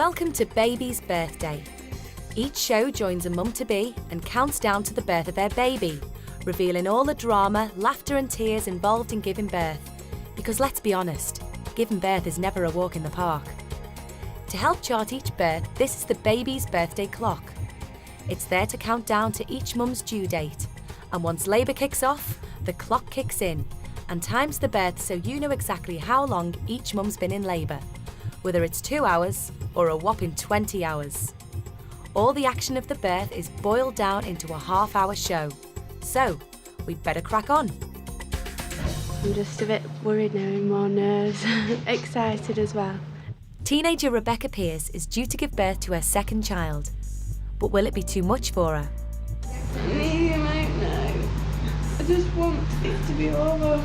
Welcome to Baby's Birthday. Each show joins a mum-to-be and counts down to the birth of their baby, revealing all the drama, laughter and tears involved in giving birth. Because let's be honest, giving birth is never a walk in the park. To help chart each birth, this is the Baby's Birthday Clock. It's there to count down to each mum's due date. And once labour kicks off, the clock kicks in and times the birth so you know exactly how long each mum's been in labour, whether it's 2 hours or a whopping 20 hours. All the action of the birth is boiled down into a half-hour show. So, we'd better crack on. I'm just a bit worried now, and more nerves, excited as well. Teenager Rebecca Pierce is due to give birth to her second child. But will it be too much for her? You might know. I just want it to be over.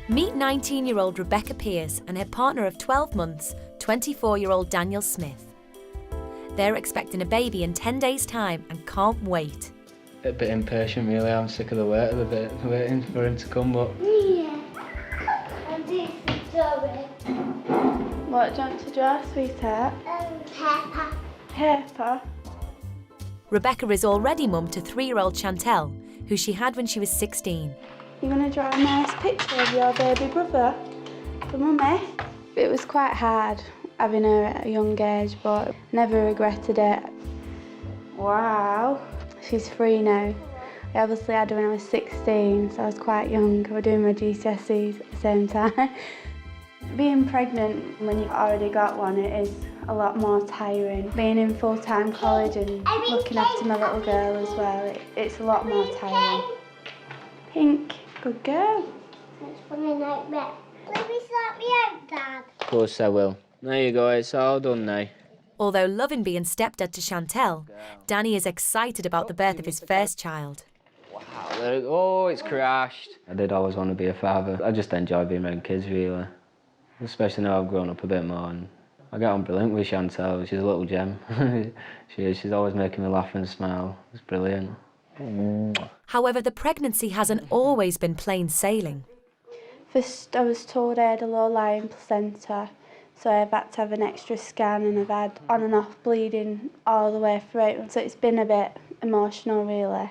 Meet 19-year-old Rebecca Pierce and her partner of 12 months, 24-year-old Daniel Smith. They're expecting a baby in 10 days' time and can't wait. A bit impatient, really. I'm sick of the wait, a bit waiting for him to come, but... Yeah, I'm doing sorry. What do you want to draw, sweetheart? Pepper. Pepper. Rebecca is already mum to 3-year-old Chantel, who she had when she was 16. You're going to draw a nice picture of your baby brother for Mummy? It was quite hard having her at a young age, but never regretted it. Wow. She's 3 now. I obviously had her when I was 16, so I was quite young. I was doing my GCSEs at the same time. Being pregnant when you've already got one, it is a lot more tiring. Being in full-time college and looking after my little girl as well, it's a lot more tiring. Pink, good girl. It's funny like that. Let me sort me out, Dad. Of course I will. There you go, it's all done now. Although loving being stepdad to Chantel, Danny is excited about the birth of his first child. Wow, oh, it's crashed. I did always want to be a father. I just enjoy being around kids, really. Especially now I've grown up a bit more. And I get on brilliant with Chantel. She's a little gem. She is. She's always making me laugh and smile. It's brilliant. However, the pregnancy hasn't always been plain sailing. First, I was told I had a low-lying placenta, so I've had to have an extra scan, and I've had on and off bleeding all the way through. So it's been a bit emotional, really,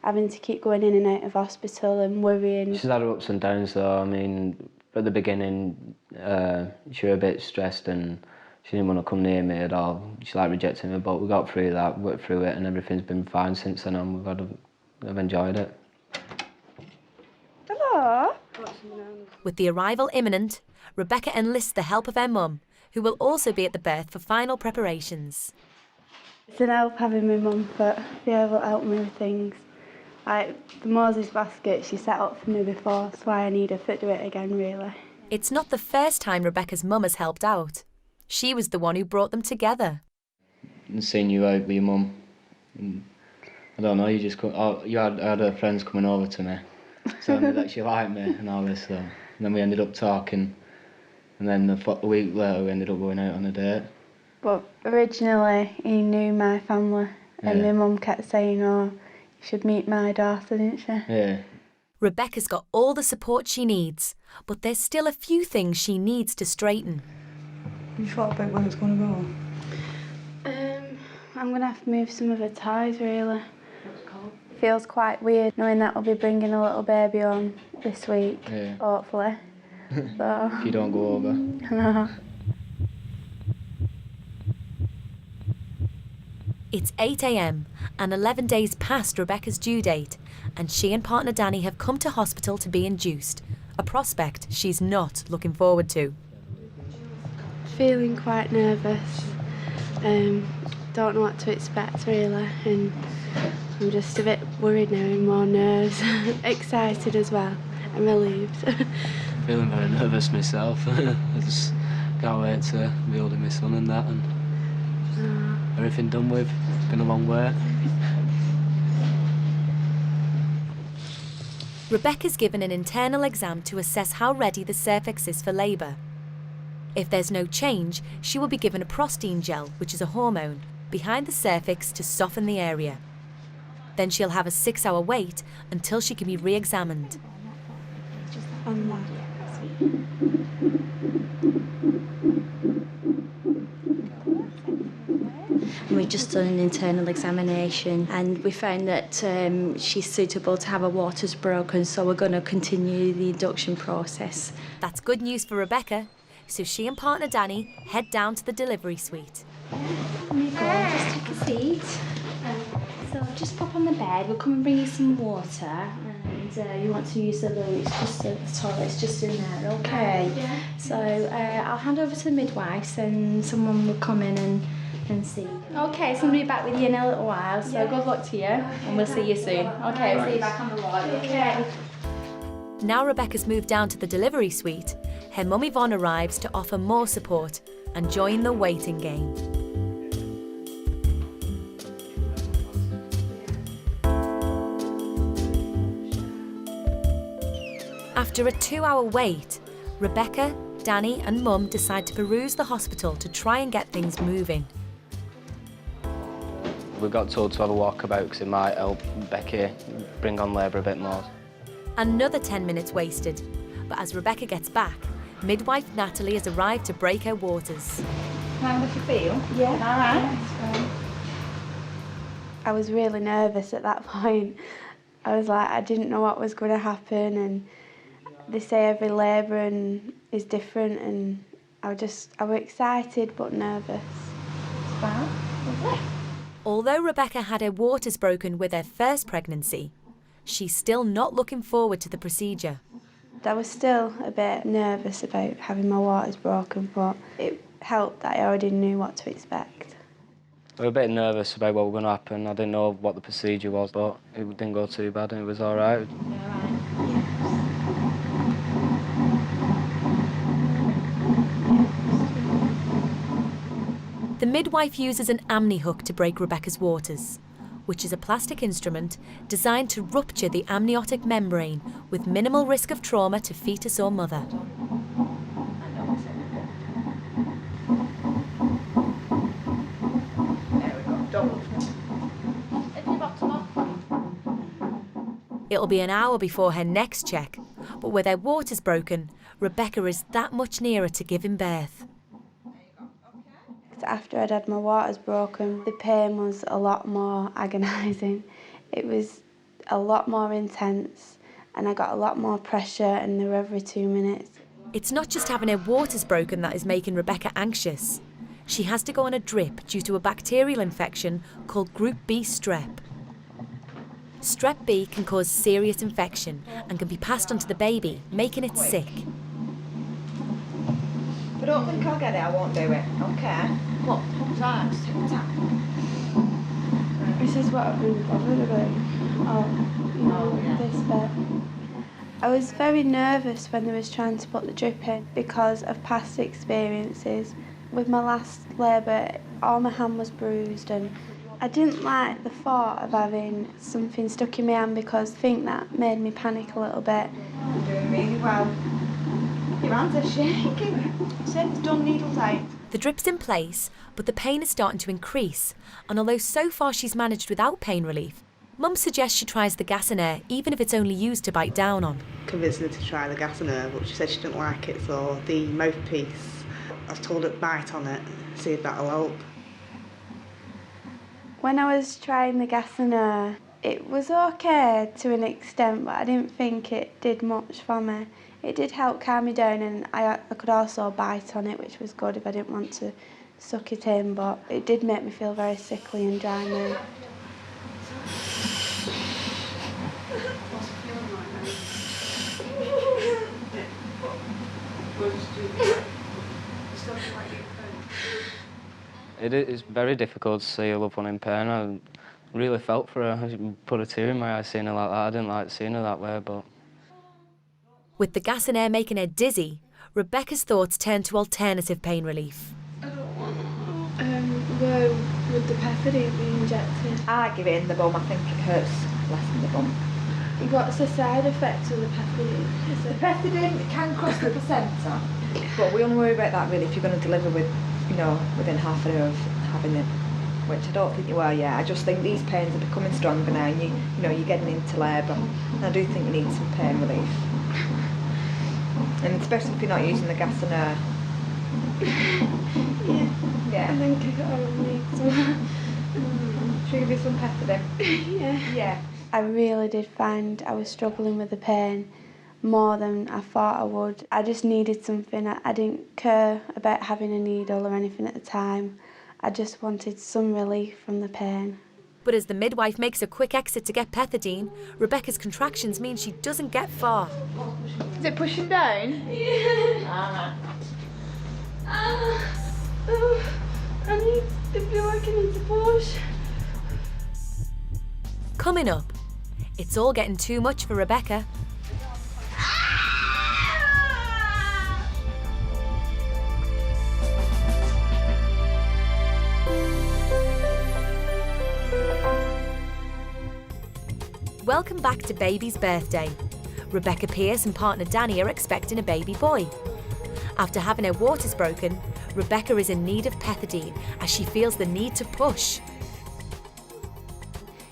having to keep going in and out of hospital and worrying. She's had her ups and downs, though. I mean, at the beginning, she was a bit stressed and she didn't want to come near me at all. She rejected me, but we got through that, worked through it, and everything's been fine since then, and I've enjoyed it. Hello. With the arrival imminent, Rebecca enlists the help of her mum, who will also be at the birth for final preparations. It's an help having my mum, but be able to help me with things. Like the Moses basket she set up for me before, so I need her to do it again, really. It's not the first time Rebecca's mum has helped out. She was the one who brought them together. And seeing you out with your mum, I don't know, you had her friends coming over to me, telling me that she liked me and all this stuff. And then we ended up talking, and then a week later we ended up going out on a date. But originally he knew my family, and my mum kept saying, oh, you should meet my daughter, didn't she? Yeah. Rebecca's got all the support she needs, but there's still a few things she needs to straighten. You thought about when it's going to go? I'm going to have to move some of her toys, really. Feels quite weird knowing that I'll be bringing a little baby home this week, hopefully. So. If you don't go over. No. It's 8 a.m. and 11 days past Rebecca's due date, and she and partner Danny have come to hospital to be induced, a prospect she's not looking forward to. Feeling quite nervous. Don't know what to expect, really, and I'm just a bit worried now, and more nerves. Excited as well, and relieved. Feeling very nervous myself. I just can't wait to be holding my son and that, and everything done with. It's been a long way. Rebecca's given an internal exam to assess how ready the cervix is for labour. If there's no change, she will be given a prostine gel, which is a hormone, behind the cervix to soften the area. Then she'll have a 6-hour wait until she can be re-examined. On that. And we've just done an internal examination and we found that she's suitable to have her waters broken, so we're going to continue the induction process. That's good news for Rebecca, so she and partner Danny head down to the delivery suite. There you go, just take a seat. So just pop on the bed, we'll come and bring you some water, and you want to use the loo, it's just the toilet's just in there, okay? Yeah. So I'll hand over to the midwives and someone will come in and see. Okay, so I'm going to be back with you in a little while, so good luck to you, and we'll see you soon. Okay, we'll see you back on the ward, okay? Now Rebecca's moved down to the delivery suite, her mum Yvonne arrives to offer more support and join the waiting game. After a 2-hour wait, Rebecca, Danny and Mum decide to peruse the hospital to try and get things moving. We got told to have a walkabout because it might help Becky bring on labour a bit more. Another 10 minutes wasted, but as Rebecca gets back, midwife Natalie has arrived to break her waters. How does you feel? Yeah. All right. Yeah, I was really nervous at that point. I was like, I didn't know what was going to happen, and they say every labour is different, and I was excited but nervous. Wow. Although Rebecca had her waters broken with her first pregnancy, she's still not looking forward to the procedure. I was still a bit nervous about having my waters broken, but it helped that I already knew what to expect. We were a bit nervous about what was going to happen. I didn't know what the procedure was, but it didn't go too bad and it was all right. The midwife uses an amni hook to break Rebecca's waters, which is a plastic instrument designed to rupture the amniotic membrane with minimal risk of trauma to fetus or mother. It'll be an hour before her next check, but with her waters broken, Rebecca is that much nearer to giving birth. After I'd had my waters broken, the pain was a lot more agonising. It was a lot more intense, and I got a lot more pressure, and they were every 2 minutes. It's not just having her waters broken that is making Rebecca anxious. She has to go on a drip due to a bacterial infection called Group B strep. Strep B can cause serious infection and can be passed on to the baby, making it sick. If I don't think I'll get it, I won't do it. Okay. What? Hold tight. Hold tight. This is what I've really bothered about. This bit. I was very nervous when they was trying to put the drip in because of past experiences. With my last labour, all my hand was bruised, and I didn't like the thought of having something stuck in my hand because I think that made me panic a little bit. You're doing really well. Your hands are shaking. Said it's done needle tight. The drip's in place, but the pain is starting to increase, and although so far she's managed without pain relief, Mum suggests she tries the gas and air, even if it's only used to bite down on. Convinced her to try the gas and air, but she said she didn't like it, so the mouthpiece, I was told to bite on it, see if that'll help. When I was trying the gas and air, it was okay to an extent, but I didn't think it did much for me. It did help calm me down, and I could also bite on it, which was good if I didn't want to suck it in, but it did make me feel very sickly and dry now. It is very difficult to see a loved one in pain. I really felt for her. I put a tear in my eye seeing her like that. I didn't like seeing her that way, but... With the gas and air making her dizzy, Rebecca's thoughts turn to alternative pain relief. I don't want where would the pethidine be injected? I give it in the bum. I think it hurts less in the bum. What's the side effect of the pethidine? The pethidine can cross the placenta, but we only worry about that really if you're going to deliver with, within half an hour of having it. which I don't think you are yet. I just think these pains are becoming stronger now, and you're getting into labour. And I do think you need some pain relief, and especially if you're not using the gas and air. Yeah. I think I need some. Should I give you some Parenthood? Yeah. I really did find I was struggling with the pain more than I thought I would. I just needed something. I didn't care about having a needle or anything at the time. I just wanted some relief from the pain. But as the midwife makes a quick exit to get pethidine, Rebecca's contractions mean she doesn't get far. Is it pushing down? Yeah. I feel like I need to push. Coming up, it's all getting too much for Rebecca. Welcome back to Baby's birthday. Rebecca Pearce and partner Danny are expecting a baby boy. After having her waters broken, Rebecca is in need of pethidine as she feels the need to push.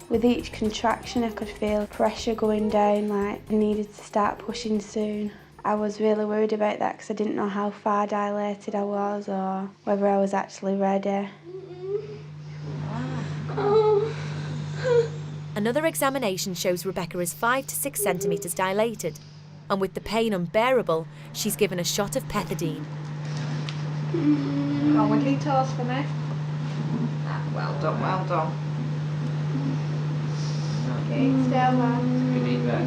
With each contraction, I could feel pressure going down, like I needed to start pushing soon. I was really worried about that because I didn't know how far dilated I was or whether I was actually ready. Another examination shows Rebecca is 5 to 6 centimetres dilated, and with the pain unbearable, she's given a shot of pethidine. Come on, wiggle your toes for me. Well done, well done. Okay, still on. Good eat back.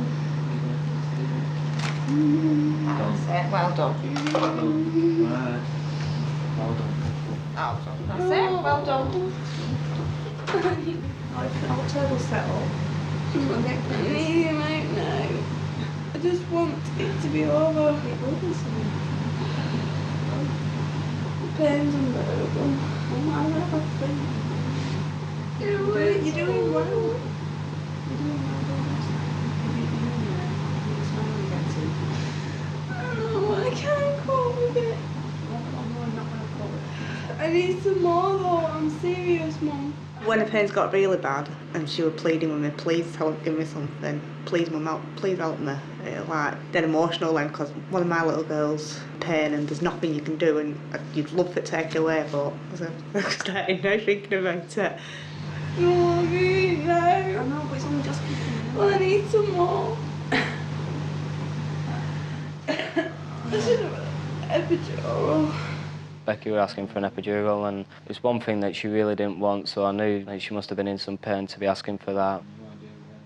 That's it, well done. Well done. Well done. That's it, well done. Our table settle. I just want it to be over. It will be soon. The pain's unbearable. You're doing well. You're doing well. I can't cope with it. I need some more though, I'm serious, Mum. When the pains got really bad and she was pleading with me, please give me something, please Mum, please help me. It was like dead emotional then because one of my little girls pain and there's nothing you can do and you'd love for it to take it away, but I was starting now thinking about it. No, really, no. I know, but it's only just Well, I need some more. I should have an epidural. Becky were asking for an epidural, and it's one thing that she really didn't want, so I knew that she must have been in some pain to be asking for that.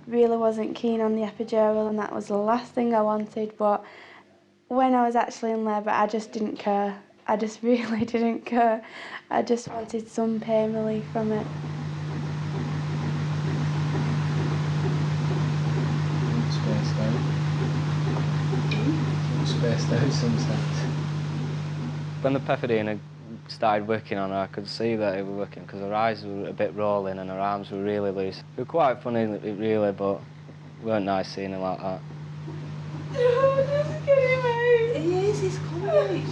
Really wasn't keen on the epidural, and that was the last thing I wanted, but when I was actually in labour, I just didn't care. I just really didn't care. I just wanted some pain relief from it. Spaced out some sense. When the pethidine had started working on her, I could see that it was working because her eyes were a bit rolling and her arms were really loose. It was quite funny, really, but it weren't nice seeing her like that. Just get him out. He is, he's coming.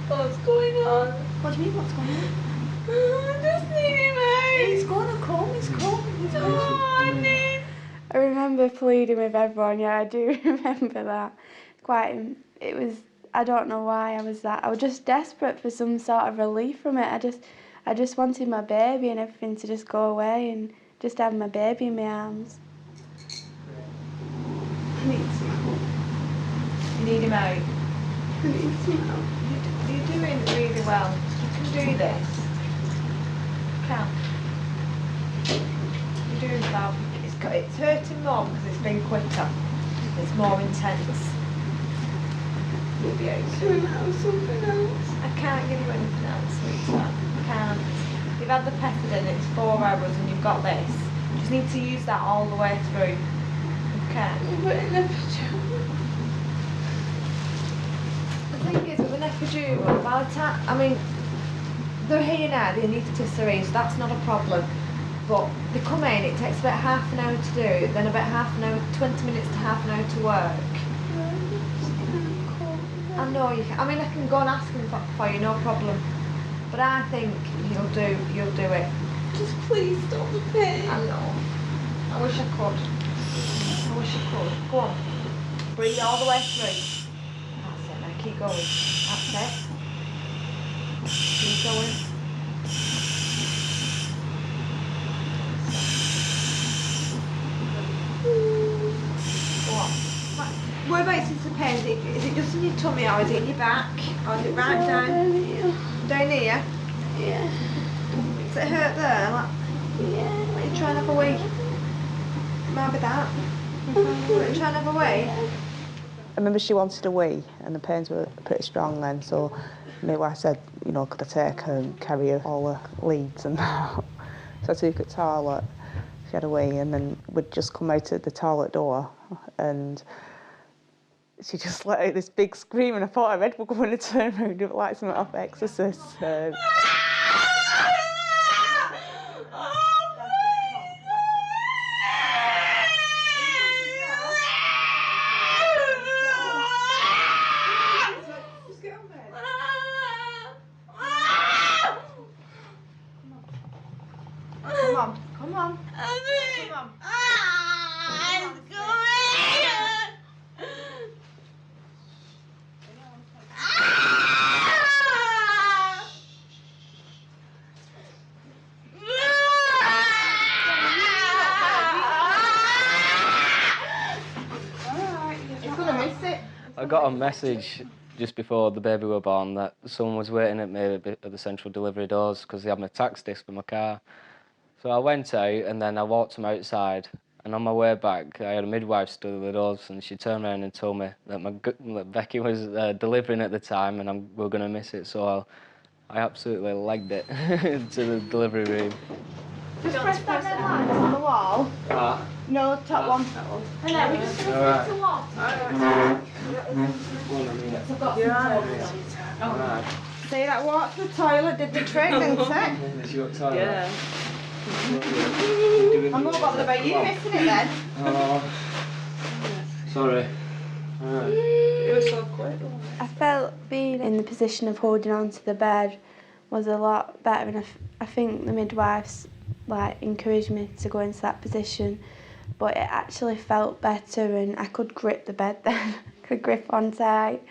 What's going on? What do you mean, what's going on? I just need him out. He's going to come, he's coming. I remember pleading with everyone, yeah, I do remember that. It was, I don't know why I was just desperate for some sort of relief from it. I just wanted my baby and everything to just go away and just have my baby in my arms. I need some help. You need him out. I need some help. You're doing really well. You can do this. You can. You're doing well. It's hurting more because it's been quicker. It's more intense. You'll be out soon. Can I have something else? I can't give you anything else, sweetheart. I can't. You've had the pethidine, it's 4 hours and you've got this. You just need to use that all the way through. Okay? But an epidural. The thing is, with an epidural, by the time, I mean, they're here now, they need to syringe, so that's not a problem. But they come in, it takes about half an hour to do, then about half an hour, 20 minutes to half an hour to work. I know you can. I mean, I can go and ask them for you, no problem. But I think you'll do it. Just please stop the pain. I know. I wish I could. Go on. Breathe all the way through. That's it, now keep going. That's it. Keep going. Go on. Whereabouts is the pain? Is it just in your tummy or is it in your back? Or is it right down? Down here? Yeah. Does it hurt there? Like, Yeah. are you trying to have a wee? Maybe that. Are you trying to have a wee? I remember she wanted a wee and the pains were pretty strong then, so my wife said, you know, could I take her and carry her all the leads and that. So I took her to the toilet, she had a wee, and then we'd just come out at the toilet door and she just let out this big scream and I thought her head was going to turn around like something off Exorcist. Come on. It's gonna miss it. I got a message just before the baby were born that someone was waiting at me at the central delivery doors because they had my tax disc in my car. So I went out and then I walked them outside, and on my way back I had a midwife stood at the doors and she turned around and told me that Becky was delivering at the time and we were going to miss it, so I absolutely legged it to the delivery room. Just press that red line on the wall. No, top one. And then we're just going to press the wall. See, that walk to the toilet did the trick, didn't it? Yeah. I'm not bothered about you missing it then. Oh, sorry. It was so quick. I felt being in the position of holding on to the bed was a lot better, and I think the midwives encouraged me to go into that position, but it actually felt better and I could grip the bed then. Could grip on tight.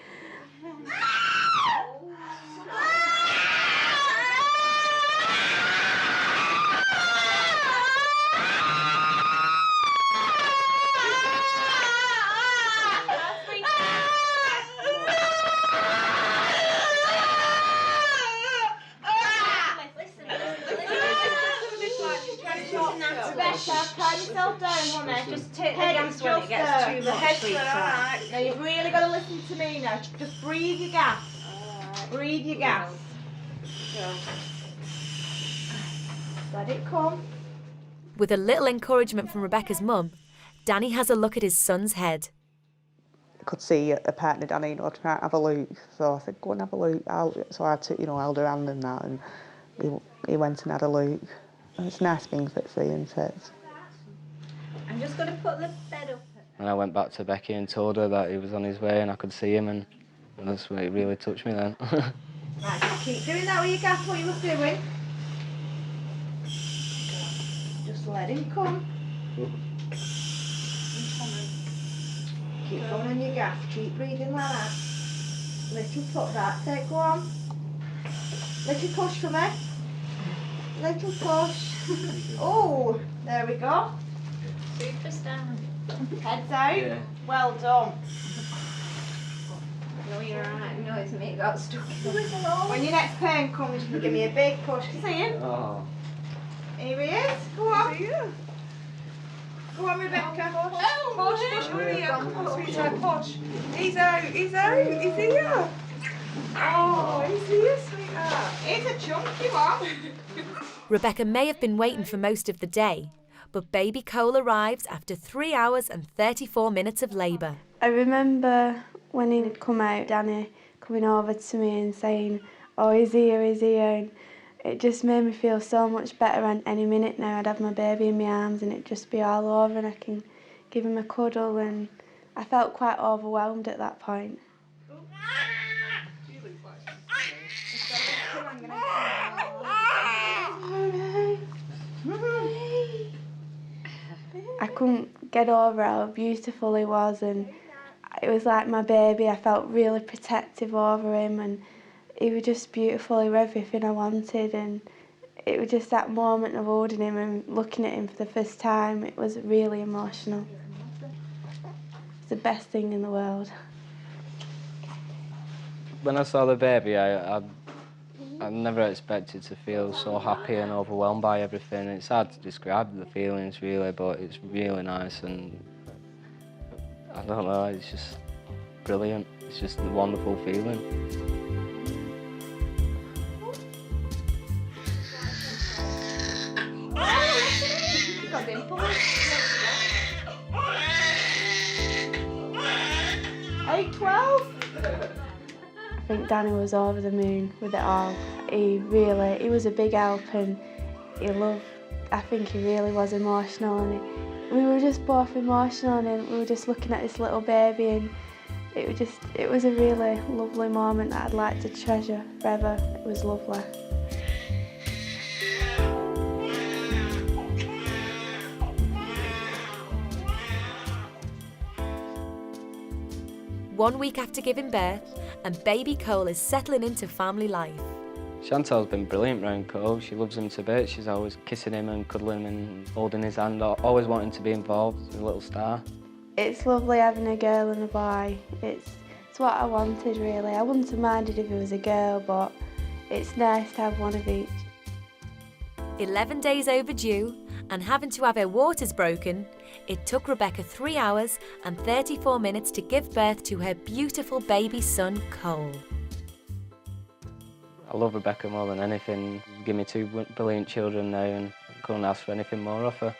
Calm yourself down, honey. Just take the gas when it gets too much, sweetheart. Now you've really got to listen to me now. Just breathe your gas. Breathe your gas. Let it come. With a little encouragement from Rebecca's mum, Danny has a look at his son's head. I could see a partner, Danny, you know, trying to have a look, so I said, go and have a look. So I took, held her hand and that, and he went and had a look. And it's a nice thing for see, isn't it? I'm just going to put the bed up. And I went back to Becky and told her that he was on his way and I could see him, and that's when it really touched me then. Right, keep doing that with your gas, what you were doing. Just let him come. Keep going on your gas, keep breathing like that. Little put that, there, go on. Little push for me. Little push. Oh, there we go. Superstar. Heads out. Yeah. Well done. No, you're alright. No, it's me got stuck. When your next pain comes, you can give me a big push. Can you see him? Oh. Here he is. Go on. Go on, Rebecca. Push. Sweetheart, push. He's out, he's here. Oh, he's here, sweetheart. He's a chunky one. Rebecca may have been waiting for most of the day, but baby Cole arrives after 3 hours and 34 minutes of labour. I remember when he'd come out, Danny coming over to me and saying, oh, he's here. And it just made me feel so much better, and any minute now I'd have my baby in my arms and it'd just be all over and I can give him a cuddle, and I felt quite overwhelmed at that point. couldn't get over how beautiful he was, and it was like my baby. I felt really protective over him, and he was just beautiful. He was everything I wanted, and it was just that moment of holding him and looking at him for the first time. It was really emotional. It's the best thing in the world. When I saw the baby, I never expected to feel so happy and overwhelmed by everything. It's hard to describe the feelings really, but it's really nice, and I don't know, it's just brilliant. It's just a wonderful feeling. I think Danny was over the moon with it all. He was a big help, and I think he really was emotional, and we were just both emotional, and we were just looking at this little baby, and it was a really lovely moment that I'd like to treasure forever. It was lovely. One week after giving birth, and baby Cole is settling into family life. Chantal's been brilliant around Cole. She loves him to bits. She's always kissing him and cuddling him and holding his hand, always wanting to be involved. He's a little star. It's lovely having a girl and a boy. It's what I wanted, really. I wouldn't have minded if it was a girl, but it's nice to have one of each. 11 days overdue, and having to have her waters broken, it took Rebecca 3 hours and 34 minutes to give birth to her beautiful baby son, Cole. I love Rebecca more than anything. She's given me 2 brilliant children now, and I couldn't ask for anything more of her.